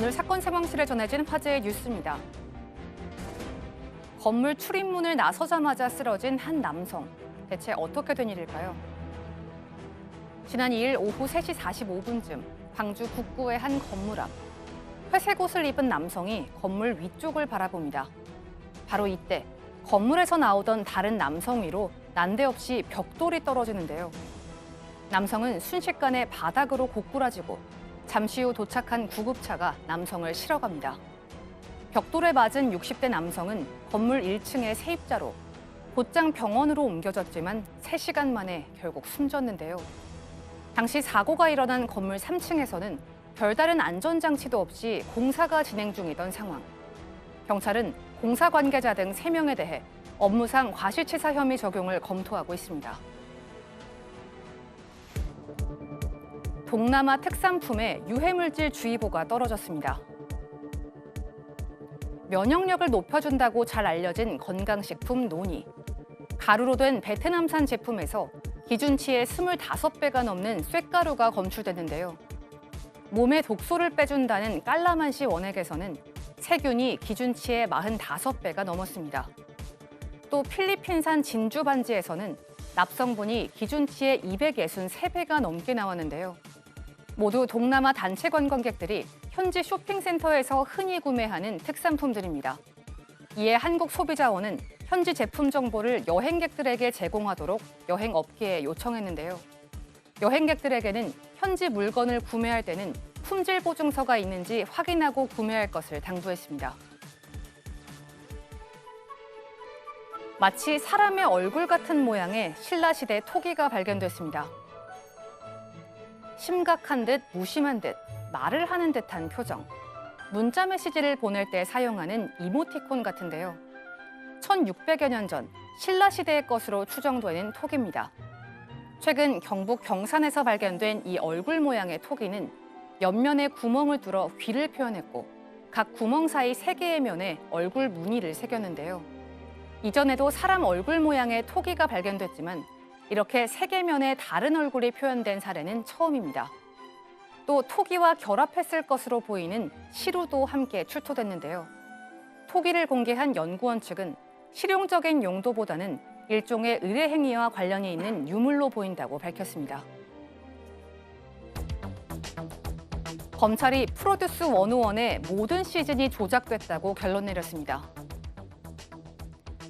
오늘 사건 상황실에 전해진 화제의 뉴스입니다. 건물 출입문을 나서자마자 쓰러진 한 남성. 대체 어떻게 된 일일까요? 지난 2일 오후 3시 45분쯤 광주 북구의 한 건물 앞. 회색 옷을 입은 남성이 건물 위쪽을 바라봅니다. 바로 이때 건물에서 나오던 다른 남성 위로 난데없이 벽돌이 떨어지는데요. 남성은 순식간에 바닥으로 고꾸라지고 잠시 후 도착한 구급차가 남성을 실어갑니다. 벽돌에 맞은 60대 남성은 건물 1층의 세입자로 곧장 병원으로 옮겨졌지만 3시간 만에 결국 숨졌는데요. 당시 사고가 일어난 건물 3층에서는 별다른 안전장치도 없이 공사가 진행 중이던 상황. 경찰은 공사 관계자 등 3명에 대해 업무상 과실치사 혐의 적용을 검토하고 있습니다. 동남아 특산품에 유해물질 주의보가 떨어졌습니다. 면역력을 높여준다고 잘 알려진 건강식품 노니. 가루로 된 베트남산 제품에서 기준치의 25배가 넘는 쇳가루가 검출됐는데요. 몸에 독소를 빼준다는 깔라만시 원액에서는 세균이 기준치의 45배가 넘었습니다. 또 필리핀산 진주 반지에서는 납성분이 기준치의 263배가 넘게 나왔는데요. 모두 동남아 단체 관광객들이 현지 쇼핑센터에서 흔히 구매하는 특산품들입니다. 이에 한국소비자원은 현지 제품 정보를 여행객들에게 제공하도록 여행업계에 요청했는데요. 여행객들에게는 현지 물건을 구매할 때는 품질 보증서가 있는지 확인하고 구매할 것을 당부했습니다. 마치 사람의 얼굴 같은 모양의 신라시대 토기가 발견됐습니다. 심각한 듯 무심한 듯 말을 하는 듯한 표정. 문자 메시지를 보낼 때 사용하는 이모티콘 같은데요. 1600여 년 전 신라시대의 것으로 추정되는 토기입니다. 최근 경북 경산에서 발견된 이 얼굴 모양의 토기는 옆면에 구멍을 뚫어 귀를 표현했고 각 구멍 사이 3개의 면에 얼굴 무늬를 새겼는데요. 이전에도 사람 얼굴 모양의 토기가 발견됐지만 이렇게 3개 면에 다른 얼굴이 표현된 사례는 처음입니다. 또 토기와 결합했을 것으로 보이는 시루도 함께 출토됐는데요. 토기를 공개한 연구원 측은 실용적인 용도보다는 일종의 의뢰 행위와 관련이 있는 유물로 보인다고 밝혔습니다. 검찰이 프로듀스 101의 모든 시즌이 조작됐다고 결론 내렸습니다.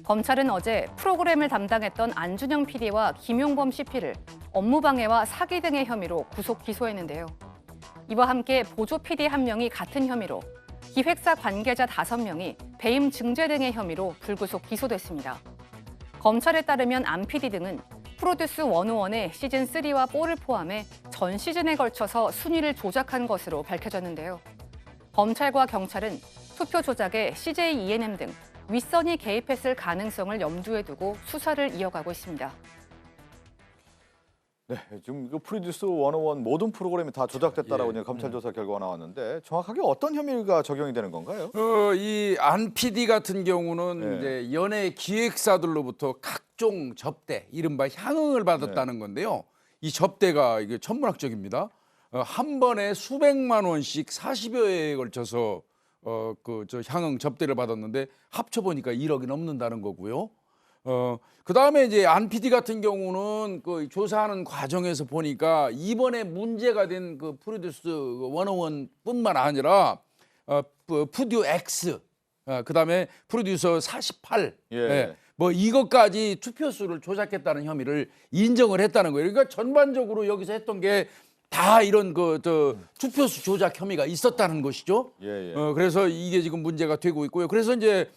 검찰은 어제 프로그램을 담당했던 안준영 PD와 김용범 CP를 업무방해와 사기 등의 혐의로 구속 기소했는데요. 이와 함께 보조 PD 1명이 같은 혐의로 기획사 관계자 5명이 배임 증제 등의 혐의로 불구속 기소됐습니다. 검찰에 따르면 안 PD 등은 프로듀스 101의 시즌 3와 4를 포함해 전 시즌에 걸쳐서 순위를 조작한 것으로 밝혀졌는데요. 검찰과 경찰은 투표 조작에 CJ ENM 등 윗선이 개입했을 가능성을 염두에 두고 수사를 이어가고 있습니다. 네, 지금 이거 프로듀스 101 모든 프로그램이 다 조작됐다라고 이제 검찰 조사 결과가 나왔는데 정확하게 어떤 혐의가 적용이 되는 건가요? 이 안 PD 같은 경우는 이제 연예 기획사들로부터 각종 접대, 이른바 향응을 받았다는 건데요. 이 접대가 이게 천문학적입니다. 한 번에 수백만 원씩 40여 회에 걸쳐서 향응 접대를 받았는데 합쳐 보니까 1억이 넘는다는 거고요. 그다음에 이제 안 PD 같은 경우는 그 조사하는 과정에서 보니까 이번에 문제가 된 그 프로듀스 101뿐만 아니라 푸듀 X, 그다음에 프로듀서 48, 뭐 이것까지 투표수를 조작했다는 혐의를 인정을 했다는 거예요. 그러니까 전반적으로 여기서 했던 게 다 이런 투표수 조작 혐의가 있었다는 것이죠. 그래서 이게 지금 문제가 되고 있고요. 그래서 이제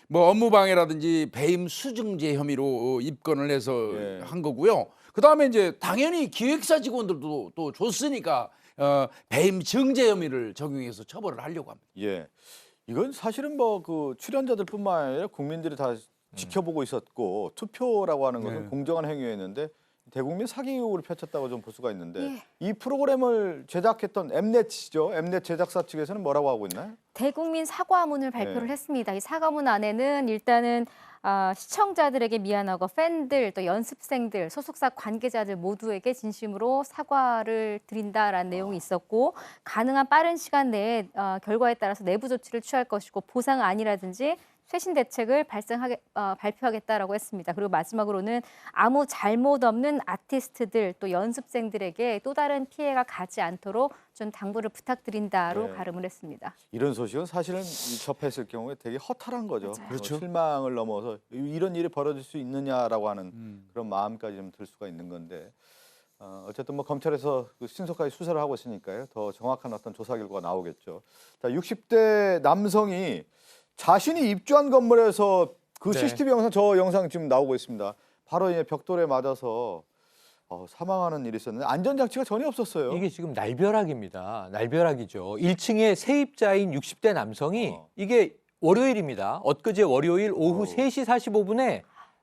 뭐 업무방해라든지 배임 수증제 혐의로 입건을 해서 한 거고요. 그다음에 이제 당연히 기획사 직원들도 또 줬으니까 배임 증제 혐의를 적용해서 처벌을 하려고 합니다. 이건 사실은 뭐 그 출연자들뿐만 아니라 국민들이 다 지켜보고 있었고 투표라고 하는 것은 공정한 행위였는데 대국민 사기 의혹을 펼쳤다고 좀 볼 수가 있는데 이 프로그램을 제작했던 엠넷이죠. 엠넷 제작사 측에서는 뭐라고 하고 있나요? 대국민 사과문을 발표를 했습니다. 이 사과문 안에는 일단은 시청자들에게 미안하고 팬들 또 연습생들 소속사 관계자들 모두에게 진심으로 사과를 드린다라는 내용이 있었고 가능한 빠른 시간 내에 결과에 따라서 내부 조치를 취할 것이고 보상안이라든지 최신 대책을 발표하겠다라고 했습니다. 그리고 마지막으로는 아무 잘못 없는 아티스트들 또 연습생들에게 또 다른 피해가 가지 않도록 좀 당부를 부탁드린다로 네. 발음을 했습니다. 이런 소식은 사실은 접했을 경우에 되게 허탈한 거죠. 맞아요. 그렇죠. 실망을 넘어서 이런 일이 벌어질 수 있느냐라고 하는 그런 마음까지 좀 들 수가 있는 건데 어쨌든 뭐 검찰에서 그 신속하게 수사를 하고 있으니까요. 더 정확한 어떤 조사 결과가 나오겠죠. 자, 60대 남성이 자신이 입주한 건물에서 그 네. CCTV 영상 저 영상 지금 나오고 있습니다. 바로 이 벽돌에 맞아서 사망하는 일이 있었는데 안전장치가 전혀 없었어요. 이게 지금 날벼락입니다. 날벼락이죠. 1층에 세입자인 60대 남성이 이게 월요일입니다. 엊그제 월요일 오후 3시 45분에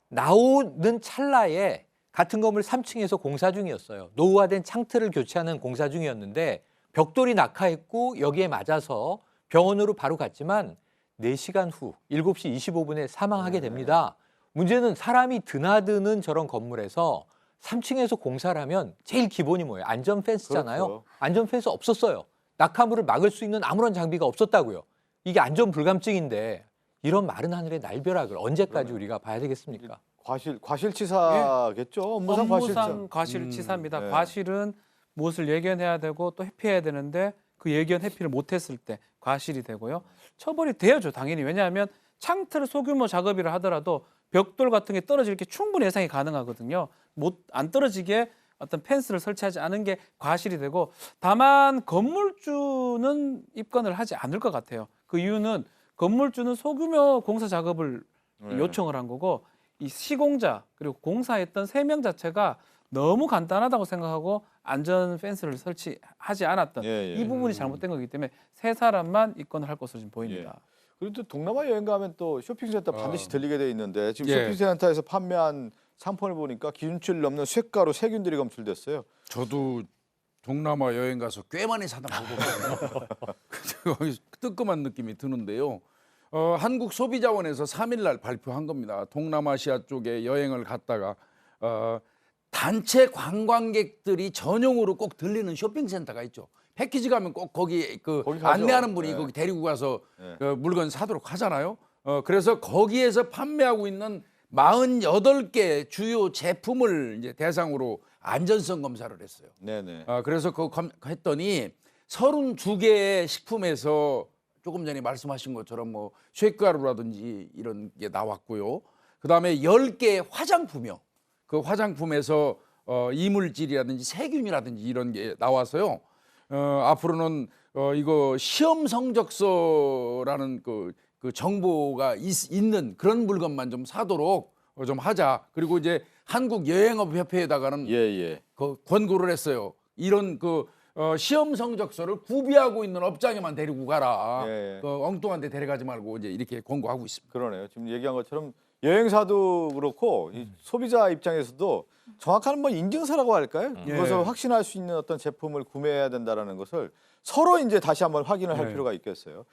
나오는 찰나에 같은 건물 3층에서 공사 중이었어요. 노후화된 창틀을 교체하는 공사 중이었는데 벽돌이 낙하했고 여기에 맞아서 병원으로 바로 갔지만 4시간 후 7시 25분에 사망하게 됩니다. 문제는 사람이 드나드는 저런 건물에서 3층에서 공사를 하면 제일 기본이 뭐예요? 안전 펜스잖아요. 그렇죠. 안전 펜스 없었어요. 낙하물을 막을 수 있는 아무런 장비가 없었다고요. 이게 안전 불감증인데 이런 마른 하늘의 날벼락을 언제까지 우리가 봐야 되겠습니까? 과실치사겠죠. 업무상 과실치사. 업무상 과실치사입니다. 네. 과실은 무엇을 예견해야 되고 또 회피해야 되는데 그 예견 회피를 못했을 때 과실이 되고요. 처벌이 돼야죠, 당연히. 왜냐하면 창틀 소규모 작업이라 하더라도 벽돌 같은 게 떨어질 게 충분히 예상이 가능하거든요. 안 떨어지게 어떤 펜스를 설치하지 않은 게 과실이 되고 다만 건물주는 입건을 하지 않을 것 같아요. 그 이유는 건물주는 소규모 공사 작업을 요청을 한 거고 이 시공자 그리고 공사했던 3명 자체가 너무 간단하다고 생각하고 안전 펜스를 설치하지 않았던 이 부분이 잘못된 거기 때문에 3사람만 입건을 할 것으로 지금 보입니다. 그리고 또 동남아 여행 가면 또 쇼핑센터 반드시 들리게 돼 있는데 지금 예. 쇼핑센터에서 판매한 상품을 보니까 기준치를 넘는 쇳가루, 세균들이 검출됐어요. 저도 동남아 여행 가서 꽤 많이 사다 먹었거든요. 뜨끔한 느낌이 드는데요. 한국 소비자원에서 3일날 발표한 겁니다. 동남아시아 쪽에 여행을 갔다가 단체 관광객들이 전용으로 꼭 들리는 쇼핑센터가 있죠. 패키지 가면 꼭 거기 거기 가죠. 안내하는 분이 네. 거기 데리고 가서 네. 물건 사도록 하잖아요. 그래서 거기에서 판매하고 있는 48개 주요 제품을 이제 대상으로 안전성 검사를 했어요. 네네. 그래서 그거 했더니 32개의 식품에서 조금 전에 말씀하신 것처럼 뭐 쇳가루라든지 이런 게 나왔고요. 그다음에 10개의 화장품이요. 그 화장품에서 이물질이라든지 세균이라든지 이런 게 나와서요. 앞으로는 이거 시험 성적서라는 그 정보가 있는 그런 물건만 좀 사도록 좀 하자. 그리고 이제 한국 여행업 협회에다가는 예. 그 권고를 했어요. 이런 시험 성적서를 구비하고 있는 업장에만 데리고 가라. 예. 엉뚱한 데 데려가지 말고 이제 이렇게 권고하고 있습니다. 그러네요. 지금 얘기한 것처럼 여행사도 그렇고 이 소비자 입장에서도 정확한 뭐 인증서라고 할까요? 그것을 확신할 수 있는 어떤 제품을 구매해야 된다라는 것을 서로 이제 다시 한번 확인을 할 필요가 있겠어요.